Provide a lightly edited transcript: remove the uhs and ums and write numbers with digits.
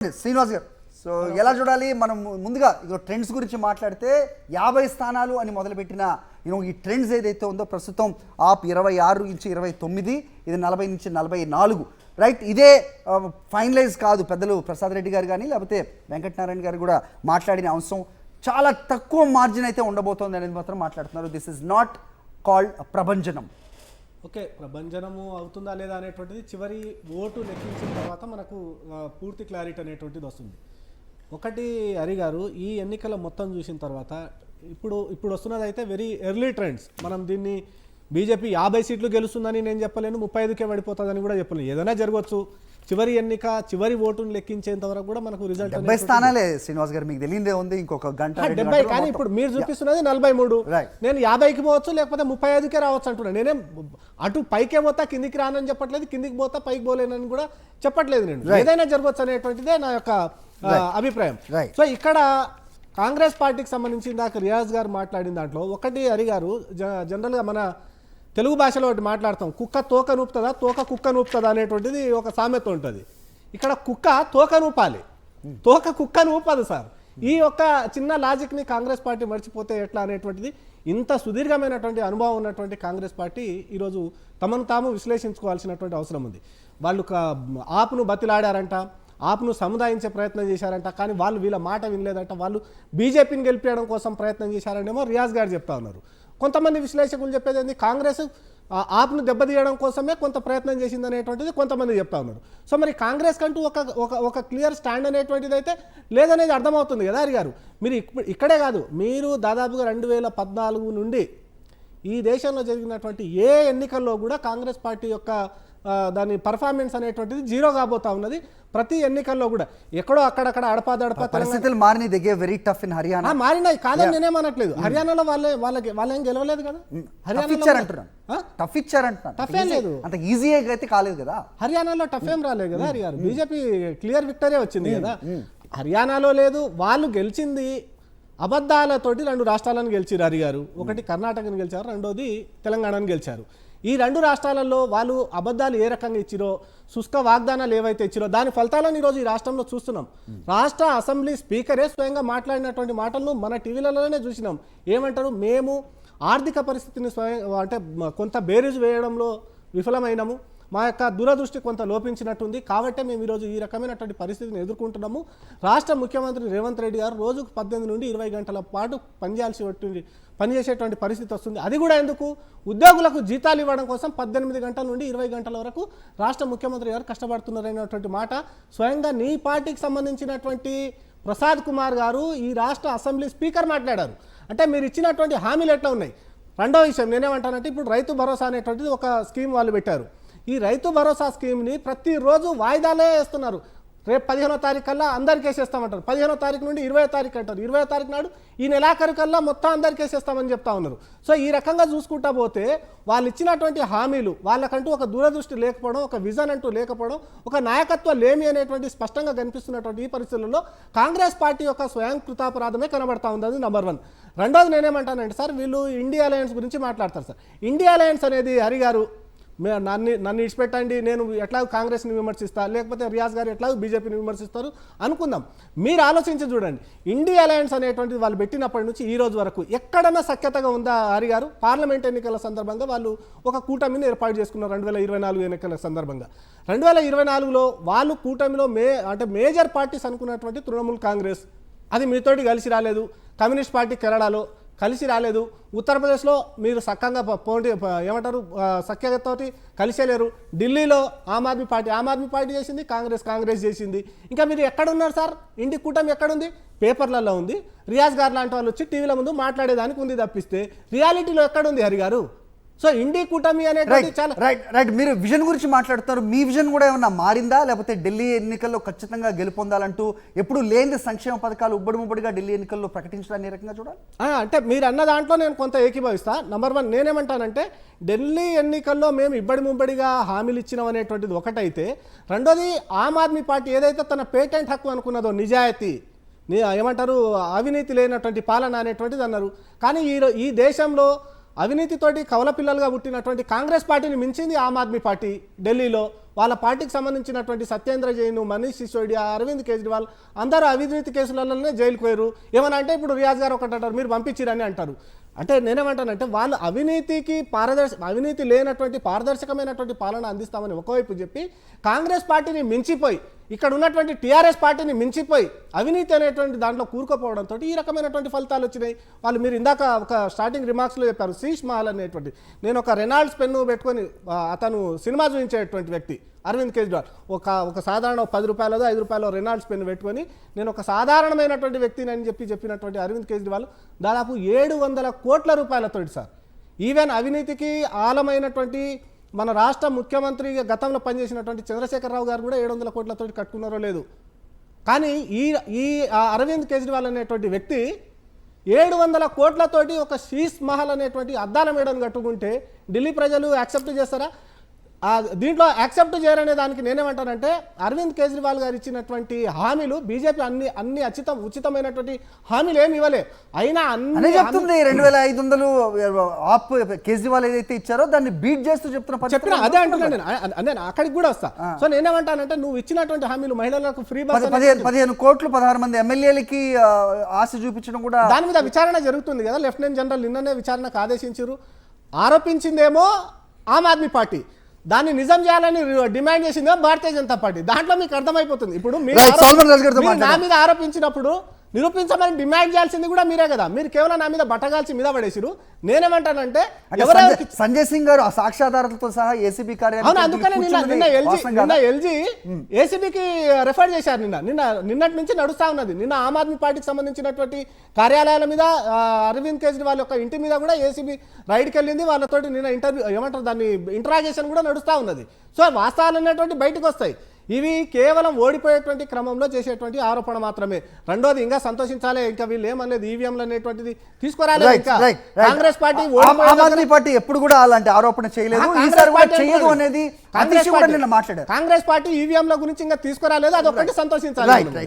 శ్రీనివాస్ గారు, సో ఎలా చూడాలి మనం ముందుగా ఇదో ట్రెండ్స్ గురించి మాట్లాడితే 50 స్థానాలు అని మొదలుపెట్టిన ఈ ట్రెండ్స్ ఏదైతే ఉందో ప్రస్తుతం ఆప్ 26 నుంచి 29, ఇది 40 నుంచి 44, రైట్. ఇదే ఫైనలైజ్ కాదు. పెద్దలు ప్రసాద్ రెడ్డి గారు కానీ లేకపోతే వెంకటనారాయణ గారు కూడా మాట్లాడిన అంశం చాలా తక్కువ మార్జిన్ అయితే ఉండబోతోంది అనేది మాత్రం మాట్లాడుతున్నారు. దిస్ ఇస్ నాట్ కాల్డ్ ప్రభంజనం. ఓకే, ప్రభంజనము అవుతుందా లేదా అనేటువంటిది చివరి ఓటు లెక్కించిన తర్వాత మనకు పూర్తి క్లారిటీ అనేటువంటిది వస్తుంది. ఒకటి హరి గారు, ఈ ఎన్నికల మొత్తం చూసిన తర్వాత ఇప్పుడు వస్తున్నది అయితే వెరీ ఎర్లీ ట్రెండ్స్. మనం దీన్ని బీజేపీ 50 సీట్లు గెలుస్తుందని నేను చెప్పలేను, 35కే పడిపోతుందని కూడా చెప్పలేను. ఏదైనా జరగవచ్చు. చివరి ఎన్నిక, చివరి ఓటును లెక్కించేంత వరకు కూడా మనకు రిజల్ట్ 70 స్థానాలే శ్రీనివాస్ గారు, మీకు తెలియదే ఉంది. ఇంకొక గంట 70, కానీ ఇప్పుడు మీరు చూపిస్తున్నది 43. నేను 50కి పోవచ్చు, లేకపోతే 35కే రావచ్చు అంటున్నాను. నేనేం అటు పైకే పోతా కిందికి రానని చెప్పట్లేదు, కిందికి పోతా పైకి పోలేనని కూడా చెప్పట్లేదు. నేను ఏదైనా జరగవచ్చు అనేటువంటిదే నా యొక్క అభిప్రాయం. సో ఇక్కడ కాంగ్రెస్ పార్టీకి సంబంధించి ఇందాక రియాజ్ గారు మాట్లాడిన దాంట్లో ఒకటి హరి గారు, జనరల్గా మన తెలుగు భాషలో ఒకటి మాట్లాడతాం, కుక్క తోక నూపుతుందా, తోక కుక్క నూపుతుందా అనేటువంటిది ఒక సామెత ఉంటుంది. ఇక్కడ కుక్క తోక నూపాలి, తోక కుక్క నూపదు సార్. ఈ యొక్క చిన్న లాజిక్ని కాంగ్రెస్ పార్టీ మర్చిపోతే ఎట్లా అనేటువంటిది, ఇంత సుదీర్ఘమైనటువంటి అనుభవం ఉన్నటువంటి కాంగ్రెస్ పార్టీ ఈరోజు తమను తాము విశ్లేషించుకోవాల్సినటువంటి అవసరం ఉంది. వాళ్ళు ఆప్ను బతిలాడారంట, ఆప్ను సముదాయించే ప్రయత్నం చేశారంట, కానీ వాళ్ళు వీళ్ళ మాట వినలేదంట. వాళ్ళు బీజేపీని గెలిపించడం కోసం ప్రయత్నం చేశారనేమో రియాజ్ గారు చెప్తా ఉన్నారు. కొంతమంది విశ్లేషకులు చెప్పేది ఏంది, కాంగ్రెస్ ఆప్ను దెబ్బతీయడం కోసమే కొంత ప్రయత్నం చేసింది అనేటువంటిది కొంతమంది చెప్తా ఉన్నారు. సో మరి కాంగ్రెస్ కంటూ ఒక క్లియర్ స్టాండ్ అనేటువంటిది అయితే లేదనేది అర్థమవుతుంది కదా హరి గారు. మీరు ఇక్కడే కాదు, మీరు దాదాపుగా 2014 నుండి ఈ దేశంలో జరిగినటువంటి ఏ ఎన్నికల్లో కూడా కాంగ్రెస్ పార్టీ యొక్క దాని పర్ఫార్మెన్స్ అనేటువంటిది జీరో కాబోతా ఉన్నది. ప్రతి ఎన్నికల్లో కూడా ఎక్కడో అక్కడక్కడ అడపాదడపా పరిస్థితులు మారినాయి. They gave very tough in Haryana. మారినాయి కాదని నేనేమనట్లేదు. హర్యానాలో వాళ్ళేం గెలవలేదు కదా. టఫ్ ఇచ్చారంటున్నాను. టఫ్ ఏం లేదు, అంత ఈజీ అయితే కాలేదు కదా. హర్యానాలో టఫ్ ఏం రాలేదు కదా హరి గారు. బీజేపీ క్లియర్ విక్టరీ వచ్చింది కదా. హర్యానాలో లేదు, వాళ్ళు గెలిచింది అబద్ధాలతోటి 2 రాష్ట్రాలను గెలిచారు హరి గారు. ఒకటి కర్ణాటకను గెలిచారు, రెండోది తెలంగాణను గెలిచారు. ఈ 2 రాష్ట్రాలలో వాళ్ళు అబద్ధాలు ఏ రకంగా ఇచ్చిరో, శుష్క వాగ్దానాలు ఏవైతే ఇచ్చిరో దాని ఫలితాలను ఈరోజు ఈ రాష్ట్రంలో చూస్తున్నాం. రాష్ట్ర అసెంబ్లీ స్పీకరే స్వయంగా మాట్లాడినటువంటి మాటలను మన టీవీలలోనే చూసినాం. ఏమంటారు, మేము ఆర్థిక పరిస్థితిని అంటే కొంత బేరీజు వేయడంలో విఫలమైనము, మా యొక్క దూరదృష్టి కొంత లోపించినట్టుంది, కాబట్టి మేము ఈరోజు ఈ రకమైనటువంటి పరిస్థితిని ఎదుర్కొంటున్నాము. రాష్ట్ర ముఖ్యమంత్రి రేవంత్ రెడ్డి గారు రోజుకు 18 నుండి 20 గంటల పాటు పనిచేసేటువంటి పరిస్థితి వస్తుంది. అది కూడా ఎందుకు, ఉద్యోగులకు జీతాలు ఇవ్వడం కోసం 18 గంటల నుండి 20 గంటల వరకు రాష్ట్ర ముఖ్యమంత్రి గారు కష్టపడుతున్నారనేటువంటి మాట స్వయంగా నీ పార్టీకి సంబంధించినటువంటి ప్రసాద్ కుమార్ గారు ఈ రాష్ట్ర అసెంబ్లీ స్పీకర్ మాట్లాడారు. అంటే మీరు ఇచ్చినటువంటి హామీలు ఎట్లా ఉన్నాయి. రెండో విషయం నేనేమంటానంటే, ఇప్పుడు రైతు భరోసా అనేటువంటిది ఒక స్కీమ్ వాళ్ళు పెట్టారు. ఈ రైతు భరోసా స్కీమ్ని ప్రతిరోజు వాయిదాలే వేస్తున్నారు. రేపు 15వ తారీఖు కల్లా అందరికీ వేసేస్తామంటారు, 15వ తారీఖు నుండి 20వ తారీఖు అంటారు, 20వ తారీఖు నాడు ఈ నెలాఖరు కల్లా మొత్తం అందరికీ వేసేస్తామని చెప్తా ఉన్నారు. సో ఈ రకంగా చూసుకుంటా పోతే వాళ్ళు ఇచ్చినటువంటి హామీలు, వాళ్ళకంటూ ఒక దూరదృష్టి లేకపోవడం, ఒక విజన్ అంటూ లేకపోవడం, ఒక నాయకత్వం లేమి అనేటువంటి స్పష్టంగా కనిపిస్తున్నటువంటి ఈ పరిస్థితుల్లో కాంగ్రెస్ పార్టీ యొక్క స్వయం కృతాపరాధమే కనబడతా ఉంది. అది నెంబర్ 1. రెండోది నేనేమంటానంటే సార్, వీళ్ళు ఇండియా అలయన్స్ గురించి మాట్లాడతారు సార్. ఇండియా అలయన్స్ అనేది హరి గారు, నన్ను ఇచ్చిపెట్టండి, నేను ఎట్లా కాంగ్రెస్ని విమర్శిస్తా, లేకపోతే రియాజ్ గారు ఎట్లా బీజేపీని విమర్శిస్తారు అనుకుందాం. మీరు ఆలోచించి చూడండి, ఇండియా అలయన్స్ అనేటువంటిది వాళ్ళు పెట్టినప్పటి నుంచి ఈ రోజు వరకు ఎక్కడన్నా సఖ్యతగా ఉందా హరి గారు? పార్లమెంట్ ఎన్నికల సందర్భంగా వాళ్ళు ఒక కూటమిని ఏర్పాటు చేసుకున్నారు 2024 ఎన్నికల సందర్భంగా. 2024లో వాళ్ళు కూటమిలో మేజర్ పార్టీస్ అనుకున్నటువంటి తృణమూల్ కాంగ్రెస్, అది మీతోటి కలిసి రాలేదు. కమ్యూనిస్ట్ పార్టీ కేరళలో కలిసి రాలేదు. ఉత్తరప్రదేశ్లో మీరు సక్కంగా సఖ్యతతోటి కలిసేలేరు. ఢిల్లీలో ఆమ్ ఆద్మీ పార్టీ చేసింది, కాంగ్రెస్ చేసింది. ఇంకా మీరు ఎక్కడున్నారు సార్? ఇండి కూటమి ఎక్కడుంది? పేపర్లలో ఉంది. రియాజ్ గారు లాంటి వాళ్ళు వచ్చి టీవీల ముందు మాట్లాడేదానికి ఉంది తప్పిస్తే రియాలిటీలో ఎక్కడుంది హరి గారు? సో ఇండి కూటమి అనేది చాలా రైట్. మీరు విజన్ గురించి మాట్లాడుతున్నారు. మీ విజన్ కూడా ఏమన్నా మారిందా, లేకపోతే ఢిల్లీ ఎన్నికల్లో ఖచ్చితంగా గెలుపొందాలంటూ ఎప్పుడు లేని సంక్షేమ పథకాలు ఉబ్బడిముబ్బడిగా ఢిల్లీ ఎన్నికల్లో ప్రకటించడాన్ని రకంగా చూడాలి? అంటే మీరు అన్న దాంట్లో నేను కొంత ఏకీభవిస్తా. నెంబర్ 1 నేనేమంటానంటే, ఢిల్లీ ఎన్నికల్లో మేము ఇబ్బడి ముబ్బడిగా హామీలు ఇచ్చినాం అనేటువంటిది ఒకటైతే, రెండోది ఆమ్ ఆద్మీ పార్టీ ఏదైతే తన పేటెంట్ హక్కు అనుకున్నదో, నిజాయితీ, ఏమంటారు, అవినీతి లేనటువంటి పాలన అనేటువంటిది అన్నారు. కానీ ఈ దేశంలో అవినీతితోటి కవల పిల్లలుగా పుట్టినటువంటి కాంగ్రెస్ పార్టీని మించింది ఆమ్ ఆద్మీ పార్టీ ఢిల్లీలో. వాళ్ళ పార్టీకి సంబంధించినటువంటి సత్యేంద్ర జైన్, మనీష్ సిసోడియా, అరవింద్ కేజ్రీవాల్ అందరూ అవినీతి కేసులలోనే జైలుకు పోయారు. ఏమన్నా అంటే ఇప్పుడు రియాజ్ గారు ఒకటి అంటారు, మీరు పంపించిరని అంటారు. అంటే నేనేమంటానంటే వాళ్ళు అవినీతి లేనటువంటి పారదర్శకమైనటువంటి పాలన అందిస్తామని ఒకవైపు చెప్పి, కాంగ్రెస్ పార్టీని మించిపోయి ఇక్కడ ఉన్నటువంటి టీఆర్ఎస్ పార్టీని మించిపోయి అవినీతి అనేటువంటి దాంట్లో కూరుకుపోవడంతో ఈ రకమైనటువంటి ఫలితాలు వచ్చినాయి. మీరు ఇందాక ఒక స్టార్టింగ్ రిమార్క్స్లో చెప్పారు శీష్ మహల్ అనేటువంటి. నేను ఒక రెనాల్డ్స్ పెన్ను పెట్టుకొని అతను సినిమా చూపించేటువంటి వ్యక్తి అరవింద్ కేజ్రీవాల్ ఒక సాధారణ 10 రూపాయలదో 5 రూపాయల రెనాల్డ్స్ పెన్ను పెట్టుకొని నేను ఒక సాధారణమైనటువంటి వ్యక్తిని అని చెప్పినటువంటి అరవింద్ కేజ్రీవాల్ దాదాపు 700 కోట్ల రూపాయలతో సార్, ఈవెన్ అవినీతికి ఆలమైనటువంటి మన రాష్ట్ర ముఖ్యమంత్రి గతంలో పనిచేసినటువంటి చంద్రశేఖరరావు గారు కూడా 700 కోట్లతో కట్టుకున్నారో లేదు. కానీ ఈ అరవింద్ కేజ్రీవాల్ అనేటువంటి వ్యక్తి 700 కోట్లతోటి ఒక శీష్ మహల్ అనేటువంటి అద్దాల మేడను కట్టుకుంటే ఢిల్లీ ప్రజలు యాక్సెప్ట్ చేస్తారా? దీంట్లో యాక్సెప్ట్ చేయరనే దానికి నేనేమంటానంటే అరవింద్ కేజ్రీవాల్ గారు ఇచ్చినటువంటి హామీలు బీజేపీ అన్ని ఉచితమైనటువంటి హామీలు ఏమి ఇవ్వలే. అయినా అన్ని చెప్తుంది 2500 ఆప్ కేజ్రీవాల్ ఏదైతే ఇచ్చారో దాన్ని బీట్ చేస్తూ చెప్పిన అదే అంటున్నాను నేను అక్కడికి కూడా వస్తా. సో నేనేమంటానంటే నువ్వు ఇచ్చినటువంటి హామీలు మహిళలకు ఫ్రీ బస్ 15 కోట్లు 16 మంది ఎమ్మెల్యేలకి ఆశ చూపించడం కూడా దాని మీద విచారణ జరుగుతుంది కదా. లెఫ్టినెంట్ జనరల్ నిన్ననే విచారణకు ఆదేశించారు. ఆరోపించిందేమో ఆమ్ ఆద్మీ పార్టీ, దాన్ని నిజం చేయాలని డిమాండ్ చేసిందో భారతీయ జనతా పార్టీ. దాంట్లో మీకు అర్థమైపోతుంది. ఇప్పుడు నా మీద ఆరోపించినప్పుడు నిరూపించమని డిమాండ్ చేయాల్సింది కూడా మీరే కదా. మీరు కేవలం నా మీద బట్టగాల్చి మీద పడేసిరు. నేనేమంటానంటే సంజయ్ సింగ్ గారు సాక్ష్యాధారాలతో సహా ఏసీబీ కార్యాలయం, అందుకనే నిన్న ఎల్జీ ఏసీబీకి రెఫర్ చేశారు. నిన్నటి నుంచి నడుస్తా ఉన్నది. నిన్న ఆమ్ ఆద్మీ పార్టీకి సంబంధించినటువంటి కార్యాలయాల మీద అరవింద్ కేజ్రీవాల్ యొక్క ఇంటి మీద కూడా ఏసీబీ రైడ్కి వెళ్ళింది. వాళ్ళతోటి నిన్న దాన్ని ఇంటరాగేషన్ కూడా నడుస్తూ ఉన్నది. సో వాస్తవాలు అనేటువంటి బయటకు వస్తాయి. ఇవి కేవలం ఓడిపోయేటువంటి క్రమంలో చేసేటువంటి ఆరోపణ మాత్రమే. రెండోది ఇంకా సంతోషించాలి, ఇంకా వీళ్ళు ఏమనేది ఈవీఎంలు అనేటువంటిది తీసుకురాలేదు. ఇంకా కాంగ్రెస్ పార్టీ ఎప్పుడు కూడా అలాంటి ఆరోపణ చేయలేదు, చేయదు అనేది కాంగ్రెస్ పార్టీ ఈవీఎంల గురించి ఇంకా తీసుకురాలేదు. అదొకటి సంతోషించాలి.